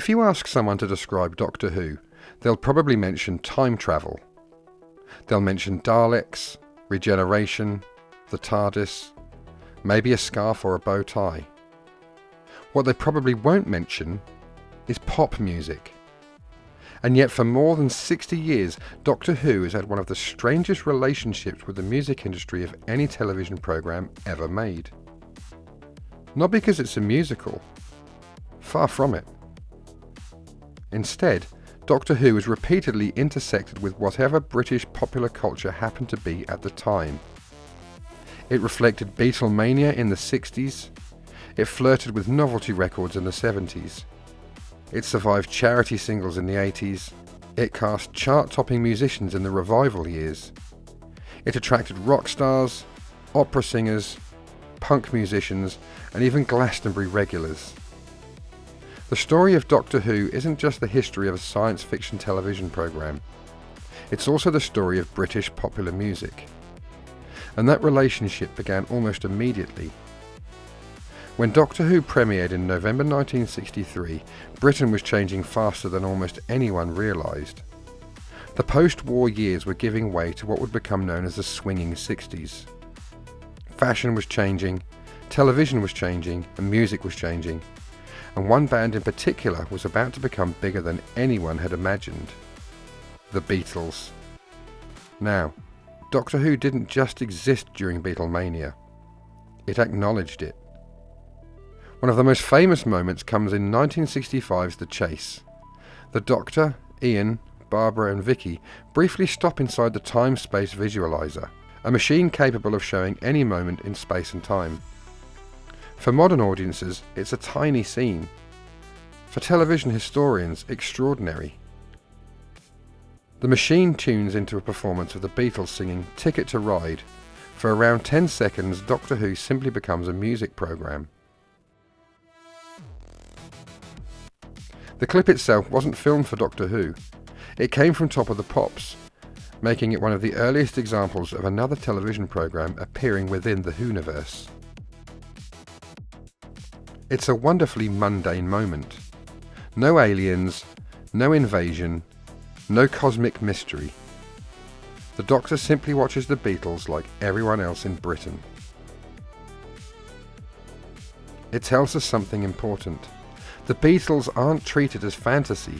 If you ask someone to describe Doctor Who, they'll probably mention time travel. They'll mention Daleks, regeneration, the TARDIS, maybe a scarf or a bow tie. What they probably won't mention is pop music. And yet for more than 60 years, Doctor Who has had one of the strangest relationships with the music industry of any television programme ever made. Not because it's a musical. Far from it. Instead, Doctor Who has repeatedly intersected with whatever British popular culture happened to be at the time. It reflected Beatlemania in the 60s. It flirted with novelty records in the 70s. It survived charity singles in the 80s. It cast chart-topping musicians in the revival years. It attracted rock stars, opera singers, punk musicians, and even Glastonbury regulars. The story of Doctor Who isn't just the history of a science fiction television programme. It's also the story of British popular music. And that relationship began almost immediately. When Doctor Who premiered in November 1963, Britain was changing faster than almost anyone realised. The post-war years were giving way to what would become known as the swinging 60s. Fashion was changing, television was changing, and music was changing. And one band in particular was about to become bigger than anyone had imagined. The Beatles. Now, Doctor Who didn't just exist during Beatlemania. It acknowledged it. One of the most famous moments comes in 1965's The Chase. The Doctor, Ian, Barbara and Vicky briefly stop inside the time-space visualizer, a machine capable of showing any moment in space and time. For modern audiences, it's a tiny scene. For television historians, extraordinary. The machine tunes into a performance of the Beatles singing Ticket to Ride. For around 10 seconds, Doctor Who simply becomes a music programme. The clip itself wasn't filmed for Doctor Who. It came from Top of the Pops, making it one of the earliest examples of another television programme appearing within the Whoniverse. It's a wonderfully mundane moment. No aliens, no invasion, no cosmic mystery. The Doctor simply watches the Beatles like everyone else in Britain. It tells us something important. The Beatles aren't treated as fantasy.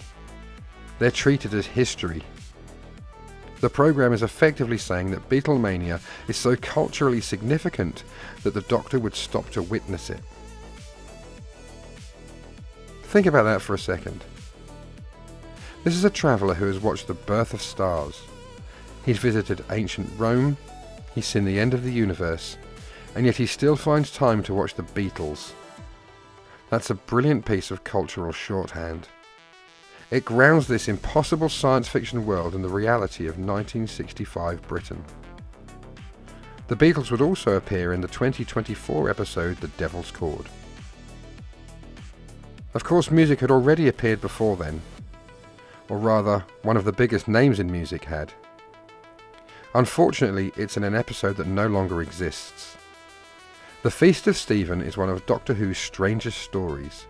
They're treated as history. The programme is effectively saying that Beatlemania is so culturally significant that the Doctor would stop to witness it. Think about that for a second. This is a traveller who has watched the birth of stars. He's visited ancient Rome, he's seen the end of the universe, and yet he still finds time to watch the Beatles. That's a brilliant piece of cultural shorthand. It grounds this impossible science fiction world in the reality of 1965 Britain. The Beatles would also appear in the 2024 episode The Devil's Chord. Of course, music had already appeared before then, or rather, one of the biggest names in music had. Unfortunately, it's in an episode that no longer exists. The Feast of Stephen is one of Doctor Who's strangest stories.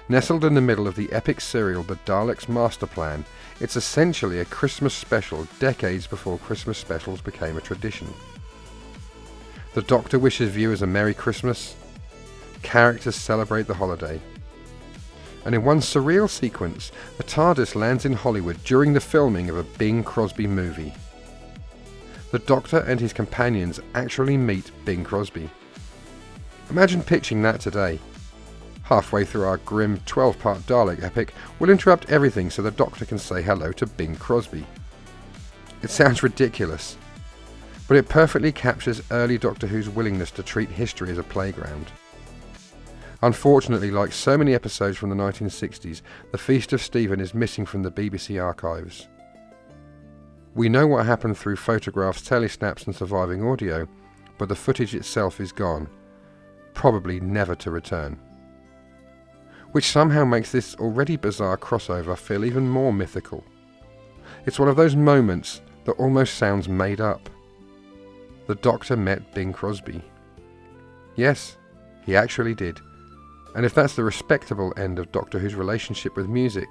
Nestled in the middle of the epic serial The Dalek's Master Plan, it's essentially a Christmas special decades before Christmas specials became a tradition. The Doctor wishes viewers a Merry Christmas, characters celebrate the holiday, and in one surreal sequence, the TARDIS lands in Hollywood during the filming of a Bing Crosby movie. The Doctor and his companions actually meet Bing Crosby. Imagine pitching that today. Halfway through our grim 12-part Dalek epic, we'll interrupt everything so the Doctor can say hello to Bing Crosby. It sounds ridiculous, but it perfectly captures early Doctor Who's willingness to treat history as a playground. Unfortunately, like so many episodes from the 1960s, the Feast of Stephen is missing from the BBC archives. We know what happened through photographs, telesnaps and surviving audio, but the footage itself is gone, probably never to return. Which somehow makes this already bizarre crossover feel even more mythical. It's one of those moments that almost sounds made up. The Doctor met Bing Crosby. Yes, he actually did. And if that's the respectable end of Doctor Who's relationship with music,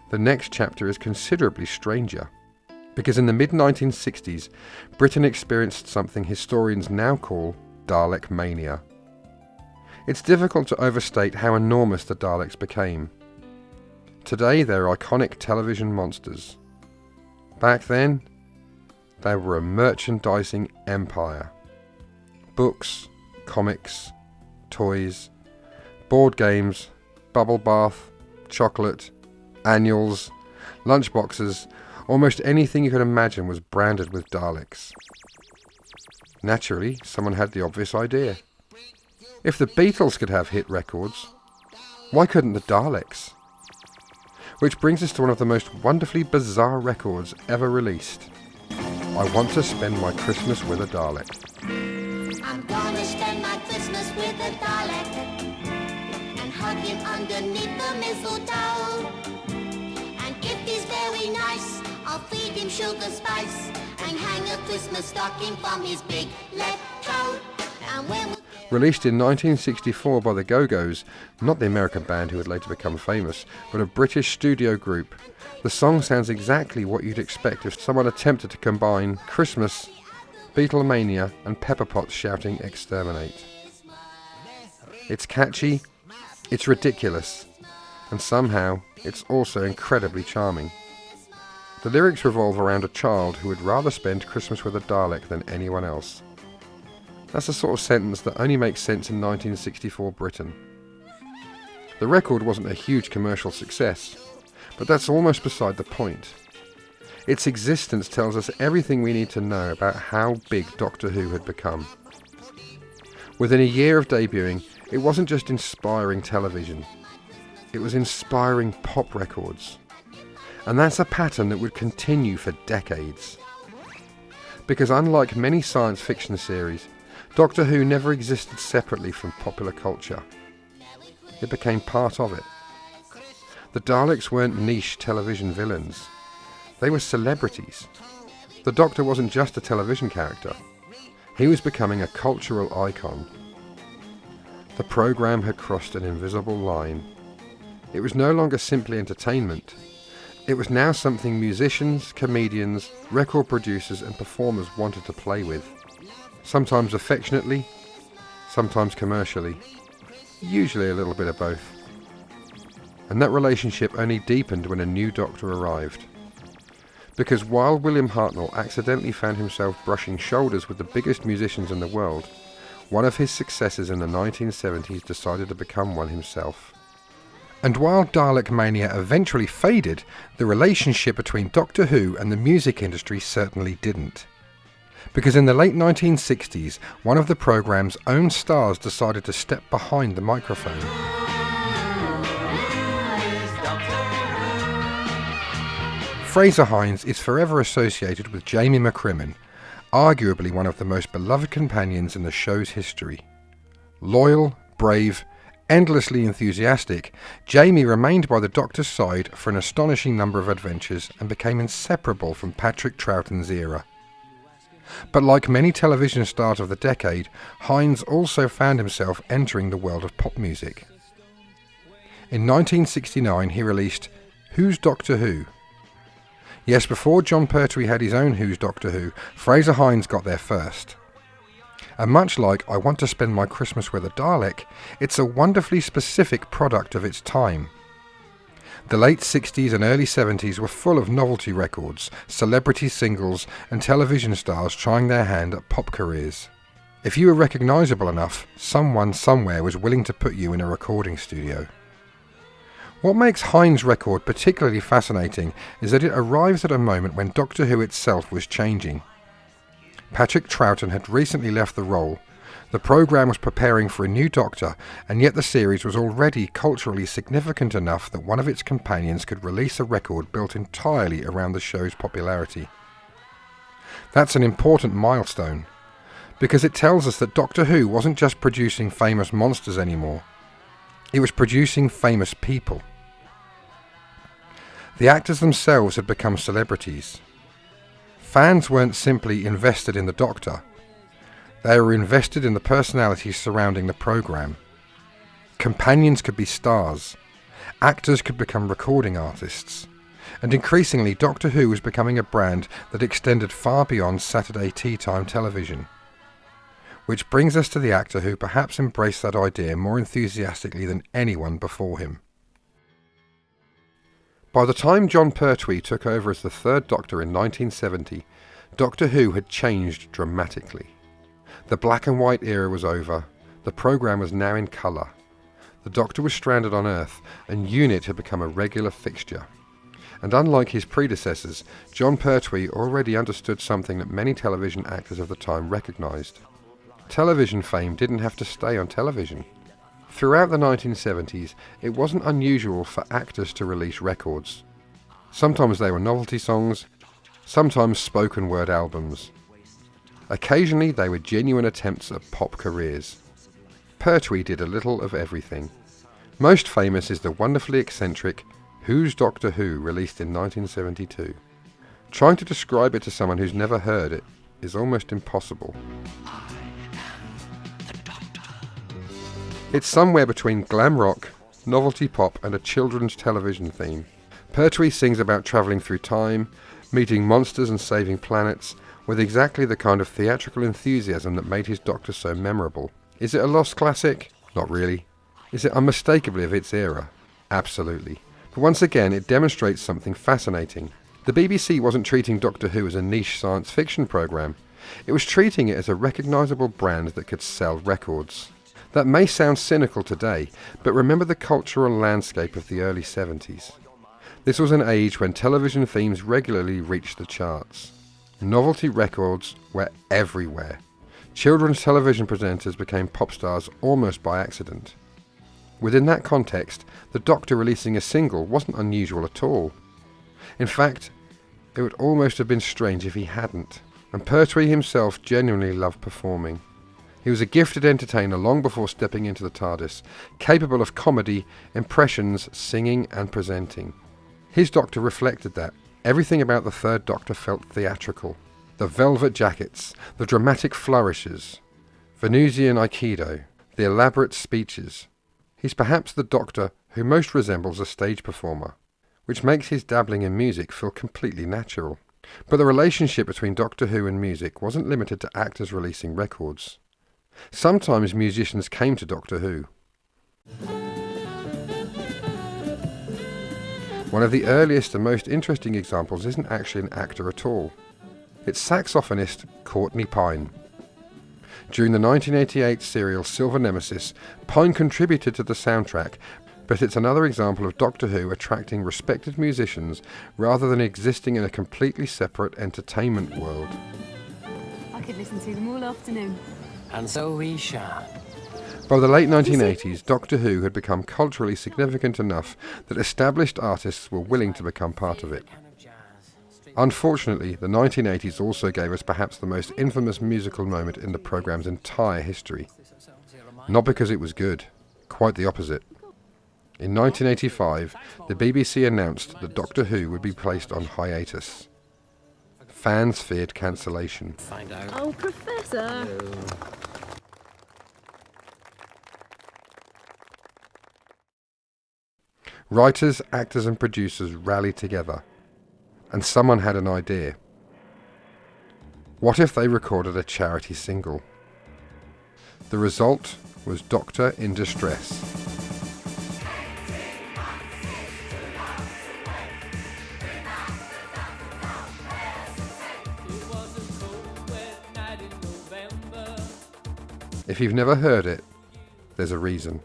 the next chapter is considerably stranger. Because in the mid-1960s, Britain experienced something historians now call Dalekmania. It's difficult to overstate how enormous the Daleks became. Today they're iconic television monsters. Back then, they were a merchandising empire. Books, comics, toys, board games, bubble bath, chocolate, annuals, lunchboxes, almost anything you could imagine was branded with Daleks. Naturally, someone had the obvious idea. If the Beatles could have hit records, why couldn't the Daleks? Which brings us to one of the most wonderfully bizarre records ever released. I Want to Spend My Christmas with a Dalek. I'm gonna spend my Christmas with a Dalek and hug him underneath the mistletoe. And if he's very nice, I'll feed him sugar spice and hang a Christmas stocking from his big left toe. And when Released in 1964 by the Go-Go's, not the American band who would later become famous, but a British studio group, the song sounds exactly what you'd expect if someone attempted to combine Christmas, Beatlemania and Pepper Potts shouting "Exterminate." It's catchy, it's ridiculous, and somehow it's also incredibly charming. The lyrics revolve around a child who would rather spend Christmas with a Dalek than anyone else. That's the sort of sentence that only makes sense in 1964 Britain. The record wasn't a huge commercial success, but that's almost beside the point. Its existence tells us everything we need to know about how big Doctor Who had become. Within a year of debuting, it wasn't just inspiring television, it was inspiring pop records. And that's a pattern that would continue for decades. Because unlike many science fiction series, Doctor Who never existed separately from popular culture. It became part of it. The Daleks weren't niche television villains. They were celebrities. The Doctor wasn't just a television character. He was becoming a cultural icon. The programme had crossed an invisible line. It was no longer simply entertainment. It was now something musicians, comedians, record producers and performers wanted to play with. Sometimes affectionately, sometimes commercially, usually a little bit of both. And that relationship only deepened when a new Doctor arrived. Because while William Hartnell accidentally found himself brushing shoulders with the biggest musicians in the world, one of his successors in the 1970s decided to become one himself. And while Dalekmania eventually faded, the relationship between Doctor Who and the music industry certainly didn't. Because in the late 1960s, one of the programme's own stars decided to step behind the microphone. Frazer Hines is forever associated with Jamie McCrimmon, arguably one of the most beloved companions in the show's history. Loyal, brave, endlessly enthusiastic, Jamie remained by the Doctor's side for an astonishing number of adventures and became inseparable from Patrick Troughton's era. But like many television stars of the decade, Hines also found himself entering the world of pop music. In 1969 he released Who's Doctor Who? Yes, before Jon Pertwee had his own Who's Doctor Who, Frazer Hines got there first. And much like I Want to Spend My Christmas with a Dalek, it's a wonderfully specific product of its time. The late 60s and early 70s were full of novelty records, celebrity singles and television stars trying their hand at pop careers. If you were recognisable enough, someone somewhere was willing to put you in a recording studio. What makes Hines' record particularly fascinating is that it arrives at a moment when Doctor Who itself was changing. Patrick Troughton had recently left the role, the programme was preparing for a new Doctor, and yet the series was already culturally significant enough that one of its companions could release a record built entirely around the show's popularity. That's an important milestone, because it tells us that Doctor Who wasn't just producing famous monsters anymore, it was producing famous people. The actors themselves had become celebrities. Fans weren't simply invested in the Doctor, they were invested in the personalities surrounding the programme. Companions could be stars. Actors could become recording artists. And increasingly, Doctor Who was becoming a brand that extended far beyond Saturday tea time television. Which brings us to the actor who perhaps embraced that idea more enthusiastically than anyone before him. By the time Jon Pertwee took over as the third Doctor in 1970, Doctor Who had changed dramatically. The black and white era was over, the programme was now in colour. The Doctor was stranded on Earth, and UNIT had become a regular fixture. And unlike his predecessors, Jon Pertwee already understood something that many television actors of the time recognised. Television fame didn't have to stay on television. Throughout the 1970s, it wasn't unusual for actors to release records. Sometimes they were novelty songs, sometimes spoken word albums. Occasionally they were genuine attempts at pop careers. Pertwee did a little of everything. Most famous is the wonderfully eccentric Who's Doctor Who, released in 1972. Trying to describe it to someone who's never heard it is almost impossible. It's somewhere between glam rock, novelty pop and a children's television theme. Pertwee sings about travelling through time, meeting monsters and saving planets, with exactly the kind of theatrical enthusiasm that made his Doctor so memorable. Is it a lost classic? Not really. Is it unmistakably of its era? Absolutely. But once again, it demonstrates something fascinating. The BBC wasn't treating Doctor Who as a niche science fiction programme. It was treating it as a recognisable brand that could sell records. That may sound cynical today, but remember the cultural landscape of the early 70s. This was an age when television themes regularly reached the charts. Novelty records were everywhere. Children's television presenters became pop stars almost by accident. Within that context, the Doctor releasing a single wasn't unusual at all. In fact, it would almost have been strange if he hadn't, and Pertwee himself genuinely loved performing. He was a gifted entertainer long before stepping into the TARDIS, capable of comedy, impressions, singing and presenting. His Doctor reflected that. Everything about the third Doctor felt theatrical. The velvet jackets, the dramatic flourishes, Venusian Aikido, the elaborate speeches. He's perhaps the Doctor who most resembles a stage performer, which makes his dabbling in music feel completely natural. But the relationship between Doctor Who and music wasn't limited to actors releasing records. Sometimes musicians came to Doctor Who. One of the earliest and most interesting examples isn't actually an actor at all. It's saxophonist Courtney Pine. During the 1988 serial Silver Nemesis, Pine contributed to the soundtrack, but it's another example of Doctor Who attracting respected musicians rather than existing in a completely separate entertainment world. I could listen to them all afternoon. And so we shall. By the late 1980s, Doctor Who had become culturally significant enough that established artists were willing to become part of it. Unfortunately, the 1980s also gave us perhaps the most infamous musical moment in the programme's entire history. Not because it was good, quite the opposite. In 1985, the BBC announced that Doctor Who would be placed on hiatus. Fans feared cancellation. Find out. Oh, Professor! Writers, actors and producers rallied together, and someone had an idea. What if they recorded a charity single? The result was Doctor in Distress. If you've never heard it, there's a reason.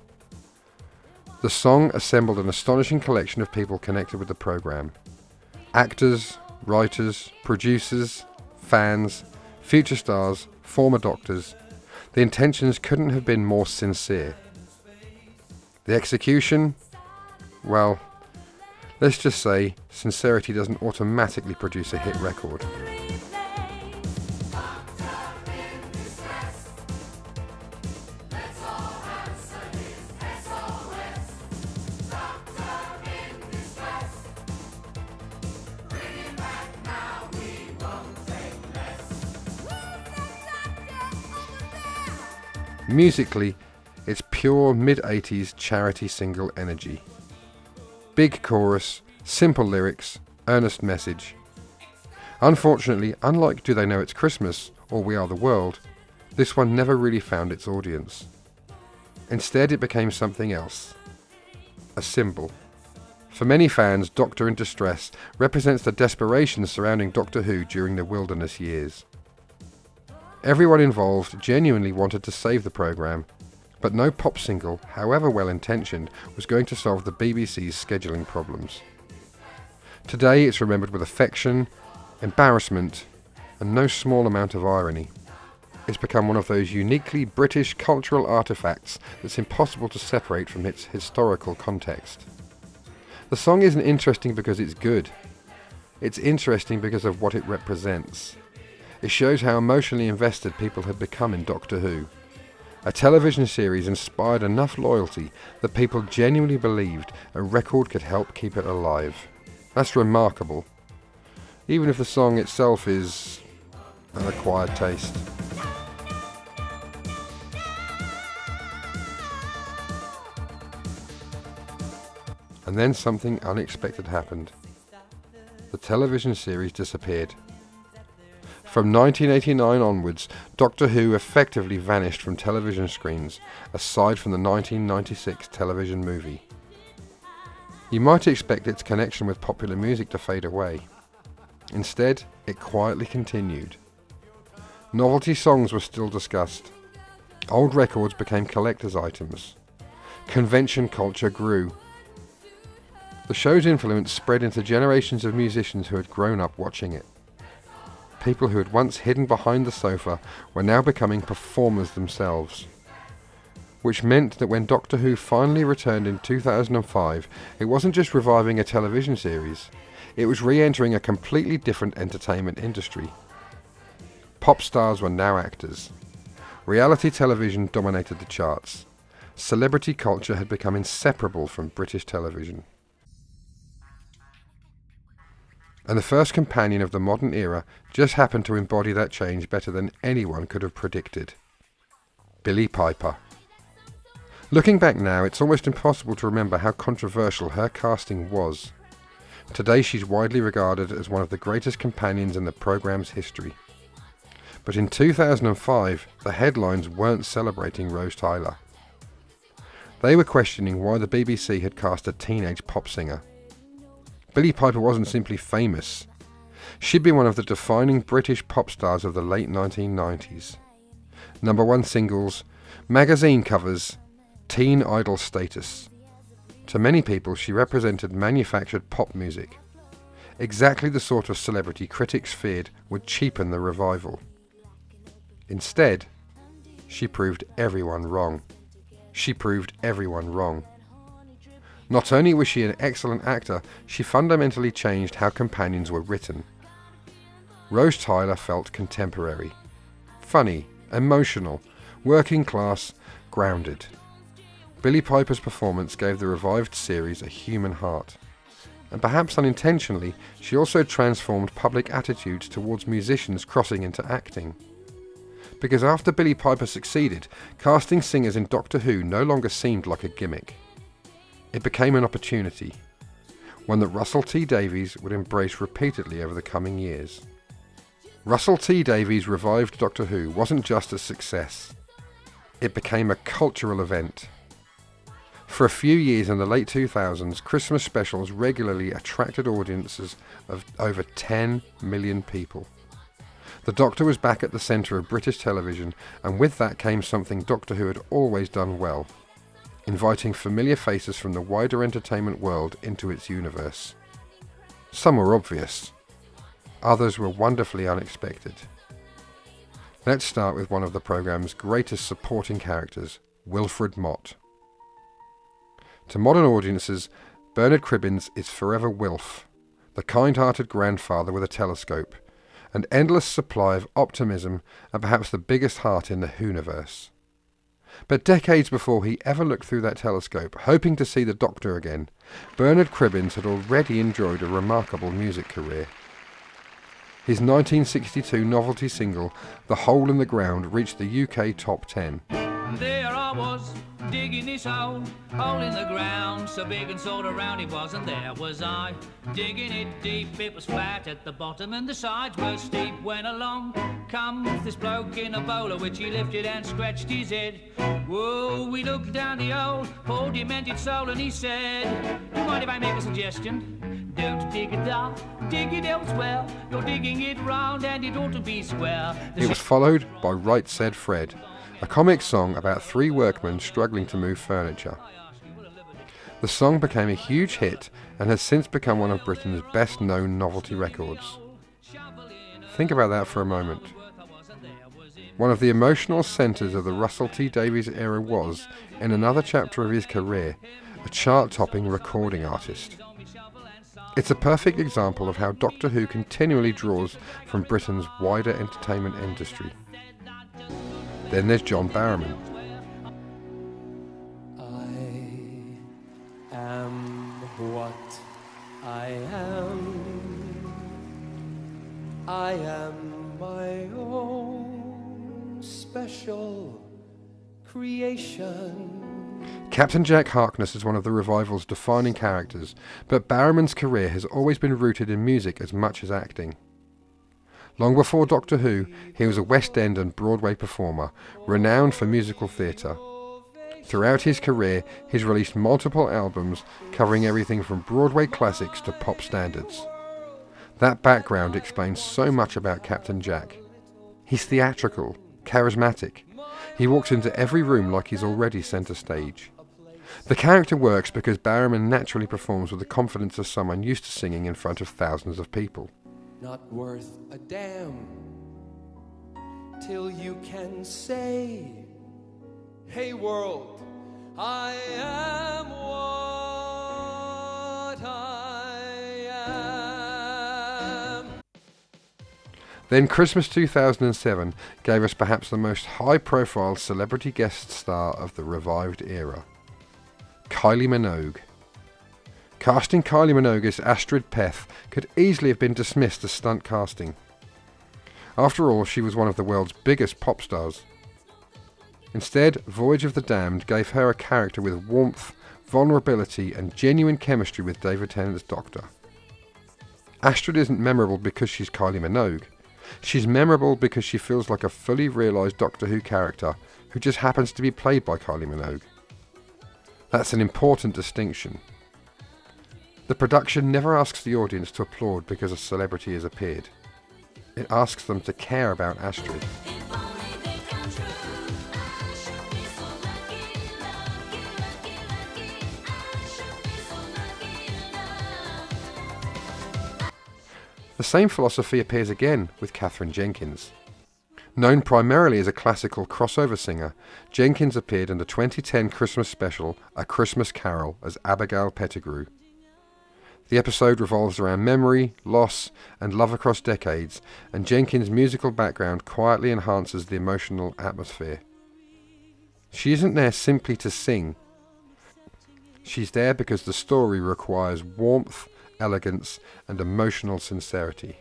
The song assembled an astonishing collection of people connected with the programme. Actors, writers, producers, fans, future stars, former Doctors. The intentions couldn't have been more sincere. The execution? Well, let's just say sincerity doesn't automatically produce a hit record. Musically, it's pure pure mid-80s charity single energy. Big chorus, simple lyrics, earnest message. Unfortunately, unlike Do They Know It's Christmas or We Are the World, this one never really found its audience. Instead, it became something else. A symbol. For many fans, Doctor in Distress represents the desperation surrounding Doctor Who during the wilderness years. Everyone involved genuinely wanted to save the programme, but no pop single, however well intentioned, was going to solve the BBC's scheduling problems. Today it's remembered with affection, embarrassment, and no small amount of irony. It's become one of those uniquely British cultural artefacts that's impossible to separate from its historical context. The song isn't interesting because it's good. It's interesting because of what it represents. It shows how emotionally invested people had become in Doctor Who. A television series inspired enough loyalty that people genuinely believed a record could help keep it alive. That's remarkable, even if the song itself is an acquired taste. And then something unexpected happened. The television series disappeared. From 1989 onwards, Doctor Who effectively vanished from television screens, aside from the 1996 television movie. You might expect its connection with popular music to fade away. Instead, it quietly continued. Novelty songs were still discussed. Old records became collector's items. Convention culture grew. The show's influence spread into generations of musicians who had grown up watching it. People who had once hidden behind the sofa were now becoming performers themselves. Which meant that when Doctor Who finally returned in 2005, it wasn't just reviving a television series, it was re-entering a completely different entertainment industry. Pop stars were now actors. Reality television dominated the charts. Celebrity culture had become inseparable from British television. And the first companion of the modern era just happened to embody that change better than anyone could have predicted. Billie Piper. Looking back now, it's almost impossible to remember how controversial her casting was. Today she's widely regarded as one of the greatest companions in the programme's history. But in 2005, the headlines weren't celebrating Rose Tyler. They were questioning why the BBC had cast a teenage pop singer. Billie Piper wasn't simply famous. She'd been one of the defining British pop stars of the late 1990s. #1 singles, magazine covers, teen idol status. To many people, she represented manufactured pop music. Exactly the sort of celebrity critics feared would cheapen the revival. Instead, she proved everyone wrong. She proved everyone wrong. Not only was she an excellent actor, she fundamentally changed how companions were written. Rose Tyler felt contemporary, funny, emotional, working class, grounded. Billie Piper's performance gave the revived series a human heart. And perhaps unintentionally, she also transformed public attitudes towards musicians crossing into acting. Because after Billie Piper succeeded, casting singers in Doctor Who no longer seemed like a gimmick. It became an opportunity, one that Russell T Davies would embrace repeatedly over the coming years. Russell T Davies' revived Doctor Who wasn't just a success. It became a cultural event. For a few years in the late 2000s, Christmas specials regularly attracted audiences of over 10 million people. The Doctor was back at the centre of British television, and with that came something Doctor Who had always done well: inviting familiar faces from the wider entertainment world into its universe. Some were obvious. Others were wonderfully unexpected. Let's start with one of the programme's greatest supporting characters, Wilfred Mott. To modern audiences, Bernard Cribbins is forever Wilf, the kind-hearted grandfather with a telescope, an endless supply of optimism and perhaps the biggest heart in the Whoniverse. But decades before he ever looked through that telescope, hoping to see the Doctor again, Bernard Cribbins had already enjoyed a remarkable music career. His 1962 novelty single, The Hole in the Ground, reached the UK top 10. There I was, digging this hole in the ground, so big and sort of round it was, and there was I, digging it deep. It was flat at the bottom and the sides were steep. When along comes this bloke in a bowler, which he lifted and scratched his head. Whoa, we looked down the hole, poor demented soul, and he said, "Do you mind if I make a suggestion? Don't dig it up, dig it elsewhere. You're digging it round and it ought to be square." It was followed by Right Said Fred, a comic song about three workmen struggling to move furniture. The song became a huge hit and has since become one of Britain's best-known novelty records. Think about that for a moment. One of the emotional centres of the Russell T Davies era was, in another chapter of his career, a chart-topping recording artist. It's a perfect example of how Doctor Who continually draws from Britain's wider entertainment industry. Then there's John Barrowman. I am what I am. I am my own special creation. Captain Jack Harkness is one of the revival's defining characters, but Barrowman's career has always been rooted in music as much as acting. Long before Doctor Who, he was a West End and Broadway performer, renowned for musical theatre. Throughout his career, he's released multiple albums covering everything from Broadway classics to pop standards. That background explains so much about Captain Jack. He's theatrical, charismatic. He walks into every room like he's already centre stage. The character works because Barrowman naturally performs with the confidence of someone used to singing in front of thousands of people. Not worth a damn till you can say, "Hey world, I am what I am." Then Christmas 2007 gave us perhaps the most high-profile celebrity guest star of the revived era, Kylie Minogue. Casting Kylie Minogue as Astrid Peth could easily have been dismissed as stunt casting. After all, she was one of the world's biggest pop stars. Instead, Voyage of the Damned gave her a character with warmth, vulnerability and genuine chemistry with David Tennant's Doctor. Astrid isn't memorable because she's Kylie Minogue. She's memorable because she feels like a fully realised Doctor Who character who just happens to be played by Kylie Minogue. That's an important distinction. The production never asks the audience to applaud because a celebrity has appeared. It asks them to care about Astrid. The same philosophy appears again with Katherine Jenkins. Known primarily as a classical crossover singer, Jenkins appeared in the 2010 Christmas special A Christmas Carol as Abigail Pettigrew. The episode revolves around memory, loss, and love across decades, and Jenkins' musical background quietly enhances the emotional atmosphere. She isn't there simply to sing. She's there because the story requires warmth, elegance, and emotional sincerity.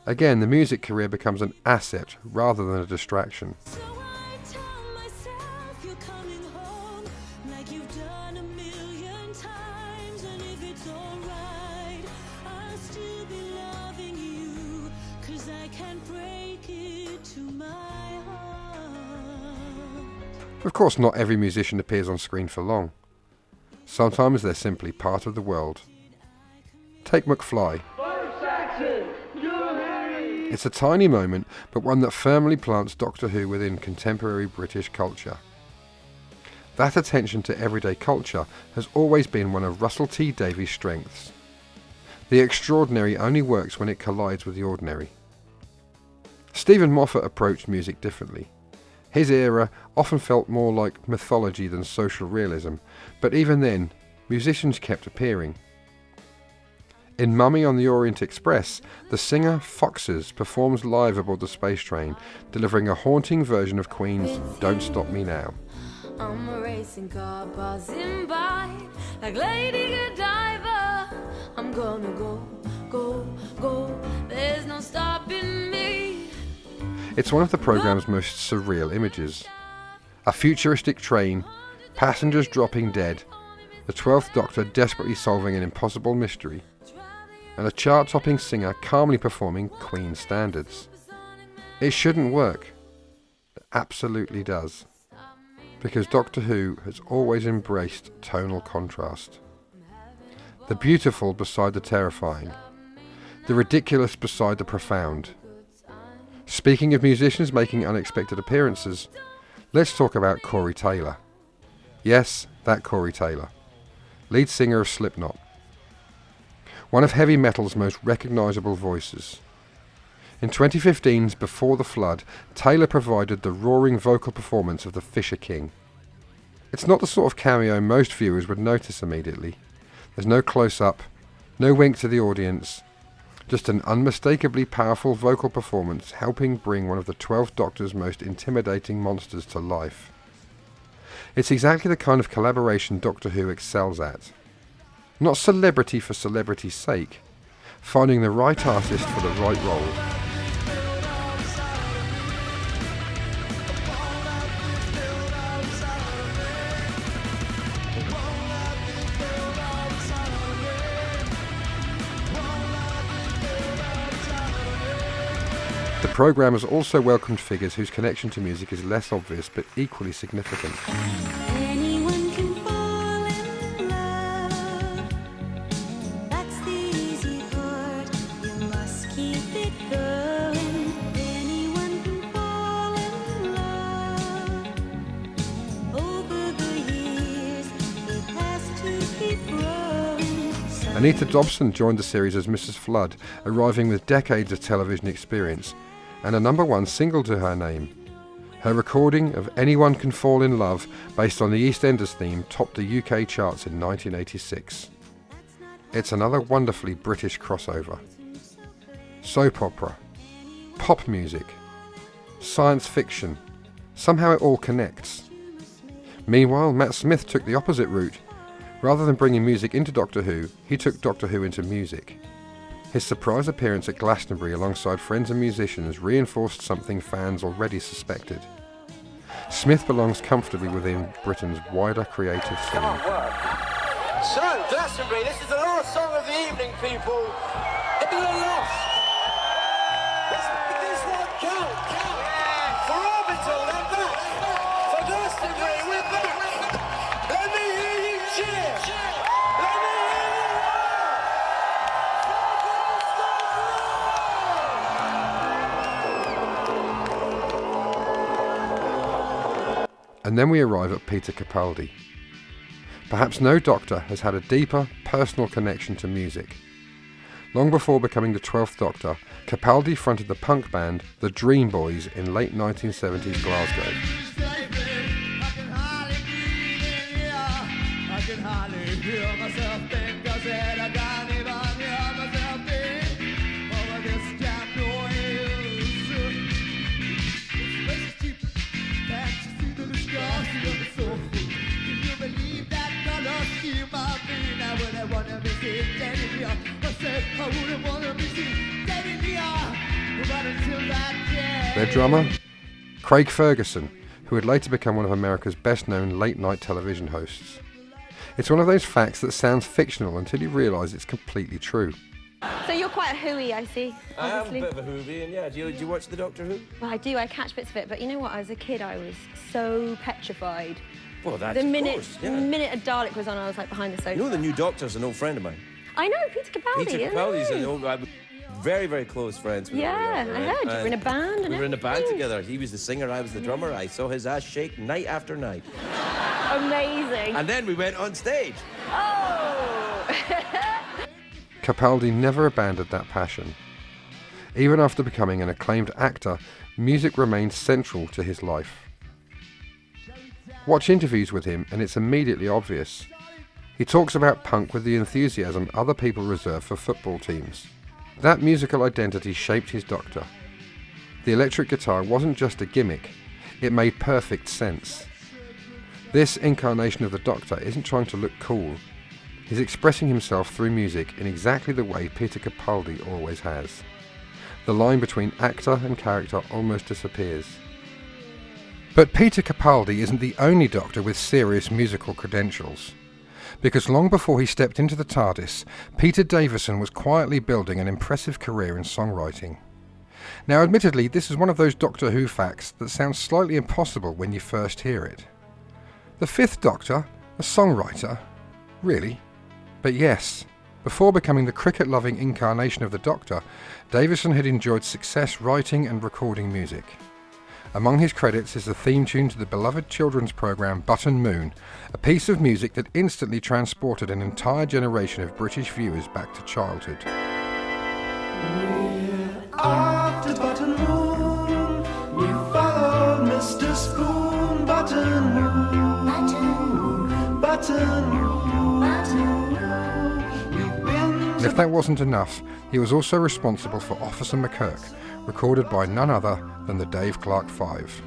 Again, the music career becomes an asset rather than a distraction. Of course, not every musician appears on screen for long. Sometimes they're simply part of the world. Take McFly. It's a tiny moment, but one that firmly plants Doctor Who within contemporary British culture. That attention to everyday culture has always been one of Russell T Davies' strengths. The extraordinary only works when it collides with the ordinary. Stephen Moffat approached music differently. His era often felt more like mythology than social realism, but even then, musicians kept appearing. In Mummy on the Orient Express, the singer Foxes performs live aboard the space train, delivering a haunting version of Queen's Don't Stop Me Now. I'm a racing car passing by, like Lady Godiva. I'm gonna go, go, go, there's no stopping me. It's one of the programme's most surreal images. A futuristic train, passengers dropping dead, the 12th Doctor desperately solving an impossible mystery, and a chart-topping singer calmly performing Queen standards. It shouldn't work. It absolutely does. Because Doctor Who has always embraced tonal contrast. The beautiful beside the terrifying. The ridiculous beside the profound. Speaking of musicians making unexpected appearances, let's talk about Corey Taylor. Yes, that Corey Taylor. Lead singer of Slipknot. One of heavy metal's most recognisable voices. In 2015's Before the Flood, Taylor provided the roaring vocal performance of the Fisher King. It's not the sort of cameo most viewers would notice immediately. There's no close-up, no wink to the audience, just an unmistakably powerful vocal performance helping bring one of the 12th Doctor's most intimidating monsters to life. It's exactly the kind of collaboration Doctor Who excels at. Not celebrity for celebrity's sake, finding the right artist for the right role. The programme has also welcomed figures whose connection to music is less obvious but equally significant. Anyone can fall in love. That's the easy part. You must keep it going. Anyone can fall in love. Over the years, it has to keep growing. Anita Dobson joined the series as Mrs. Flood, arriving with decades of television experience and a #1 single to her name. Her recording of Anyone Can Fall in Love, based on the EastEnders theme, topped the UK charts in 1986. It's another wonderfully British crossover. Soap opera, pop music, science fiction, somehow it all connects. Meanwhile, Matt Smith took the opposite route. Rather than bringing music into Doctor Who, he took Doctor Who into music. His surprise appearance at Glastonbury alongside friends and musicians reinforced something fans already suspected. Smith belongs comfortably within Britain's wider creative scene. So, Glastonbury, this is the last song of the evening, people. It'll be a loss. This one count. For Orbital, they're back. For Glastonbury, we're back. Let me hear you cheer. Let me hear you And then we arrive at Peter Capaldi. Perhaps no Doctor has had a deeper, personal connection to music. Long before becoming the 12th Doctor, Capaldi fronted the punk band The Dream Boys in late 1970s Glasgow. Their drummer, Craig Ferguson, who would later become one of America's best-known late-night television hosts. It's one of those facts that sounds fictional until you realise it's completely true. So you're quite a hooey, I see. I am a obviously. bit of a hoovy, and yeah, do you watch the Doctor Who? Well, I do. I catch bits of it, but you know what? As a kid, I was so petrified. Well, that's The of minute course, yeah. a Dalek was on, I was like behind the sofa. You know the new Doctor's an old friend of mine. I know, Peter Capaldi. Peter Capaldi's an old, I'm very, very close friends with him. Yeah, I heard. You were in a band. We were in a band everything. together. He was the singer, I was the drummer. I saw his ass shake night after night. Amazing. And then we went on stage. Oh! Capaldi never abandoned that passion. Even after becoming an acclaimed actor, music remained central to his life. Watch interviews with him and it's immediately obvious. He talks about punk with the enthusiasm other people reserve for football teams. That musical identity shaped his Doctor. The electric guitar wasn't just a gimmick, it made perfect sense. This incarnation of the Doctor isn't trying to look cool. He's expressing himself through music in exactly the way Peter Capaldi always has. The line between actor and character almost disappears. But Peter Capaldi isn't the only Doctor with serious musical credentials. Because long before he stepped into the TARDIS, Peter Davison was quietly building an impressive career in songwriting. Now admittedly, this is one of those Doctor Who facts that sounds slightly impossible when you first hear it. The Fifth Doctor, a songwriter? Really? But yes, before becoming the cricket-loving incarnation of the Doctor, Davison had enjoyed success writing and recording music. Among his credits is the theme tune to the beloved children's programme Button Moon, a piece of music that instantly transported an entire generation of British viewers back to childhood. After Button Moon, we follow Mr. Spoon. Button Moon, Button Moon, And if that wasn't enough, he was also responsible for Officer McCurk, recorded by none other than the Dave Clark 5.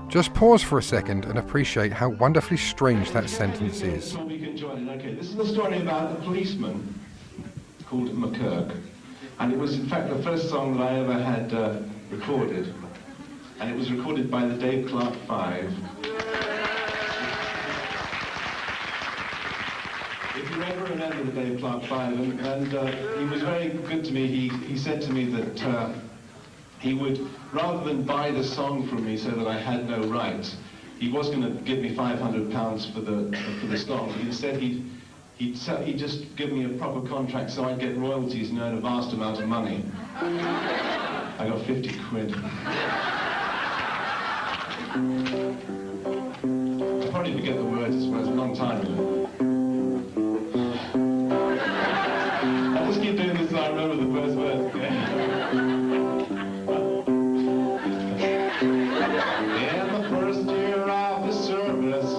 Just pause for a second and appreciate how wonderfully strange that sentence is. Okay, this is a story about a policeman called McCurk, and it was in fact the first song that I ever had recorded, and it was recorded by the Dave Clark 5. If you ever remember the Dave Clark 5, and he was very good to me. He said to me that he would, rather than buy the song from me so that I had no rights, he was going to give me £500 for the song. Instead, he'd just give me a proper contract so I'd get royalties and earn a vast amount of money. I got 50 quid. I probably forget the words as well, it's a long time ago. I'll just keep doing this until I remember the first words, okay? In the first year of his service,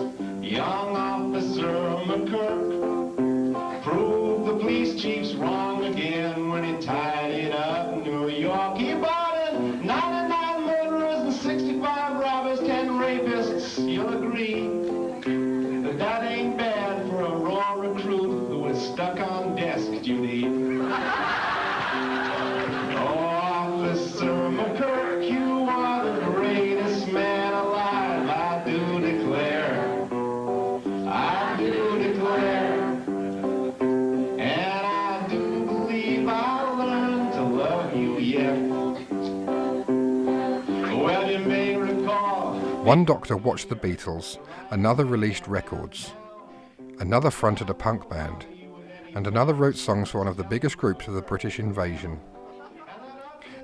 young officer McCurk proved the police chief's wrong again when he tidied up New York. He bought in 99 murderers and 65 robbers, 10 rapists. You'll agree that that ain't bad for a raw recruit who was stuck on desk duty. Oh, Officer McCurk, you are the greatest man alive. I do declare, and I do believe I'll learn to love you yet. Well, you may recall. One Doctor watched the Beatles, another released records, another fronted a punk band, and another wrote songs for one of the biggest groups of the British invasion.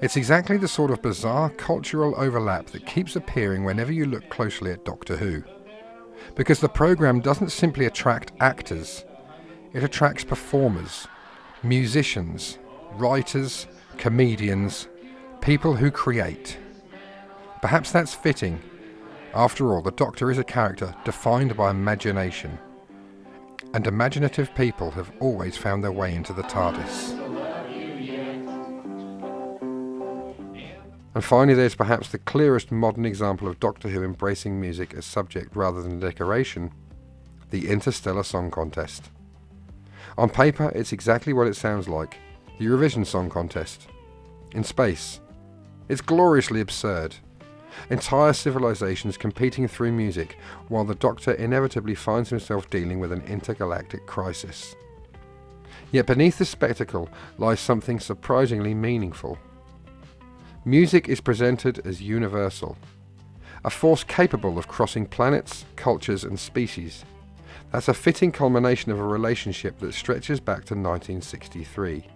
It's exactly the sort of bizarre cultural overlap that keeps appearing whenever you look closely at Doctor Who. Because the programme doesn't simply attract actors, it attracts performers, musicians, writers, comedians, people who create. Perhaps that's fitting. After all, the Doctor is a character defined by imagination. And imaginative people have always found their way into the TARDIS. And finally, there's perhaps the clearest modern example of Doctor Who embracing music as subject rather than decoration, the Interstellar Song Contest. On paper, it's exactly what it sounds like, the Eurovision Song Contest. In space. It's gloriously absurd. Entire civilizations competing through music, while the Doctor inevitably finds himself dealing with an intergalactic crisis. Yet beneath the spectacle lies something surprisingly meaningful. Music is presented as universal, a force capable of crossing planets, cultures and species. That's a fitting culmination of a relationship that stretches back to 1963.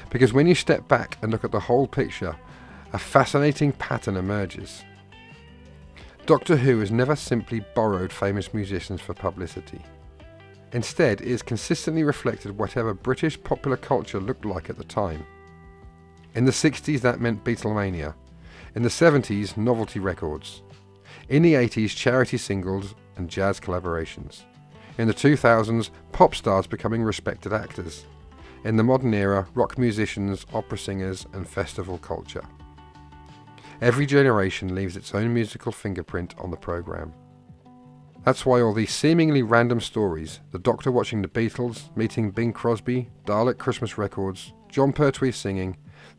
Because when you step back and look at the whole picture, a fascinating pattern emerges. Doctor Who has never simply borrowed famous musicians for publicity. Instead, it has consistently reflected whatever British popular culture looked like at the time. In the 60s, that meant Beatlemania. In the 70s, novelty records. In the 80s, charity singles and jazz collaborations. In the 2000s, pop stars becoming respected actors. In the modern era, rock musicians, opera singers and festival culture. Every generation leaves its own musical fingerprint on the programme. That's why all these seemingly random stories, the Doctor watching the Beatles, meeting Bing Crosby, Dalek Christmas records, Jon Pertwee singing,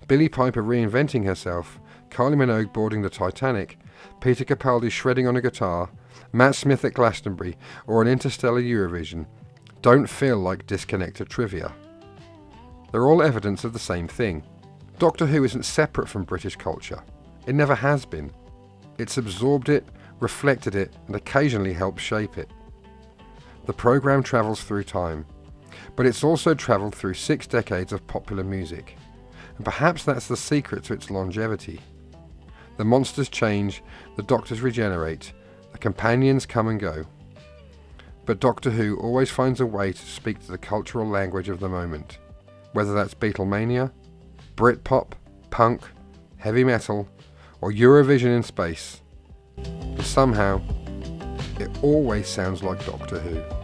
Billie Piper reinventing herself, Kylie Minogue boarding the Titanic, Peter Capaldi shredding on a guitar, Matt Smith at Glastonbury, or an interstellar Eurovision don't feel like disconnected trivia. They're all evidence of the same thing. Doctor Who isn't separate from British culture. It never has been. It's absorbed it, reflected it, and occasionally helped shape it. The programme travels through time, but it's also travelled through 6 decades of popular music, and perhaps that's the secret to its longevity. The monsters change, the Doctors regenerate, the companions come and go. But Doctor Who always finds a way to speak to the cultural language of the moment, whether that's Beatlemania, Britpop, punk, heavy metal, or Eurovision in space. But somehow, it always sounds like Doctor Who.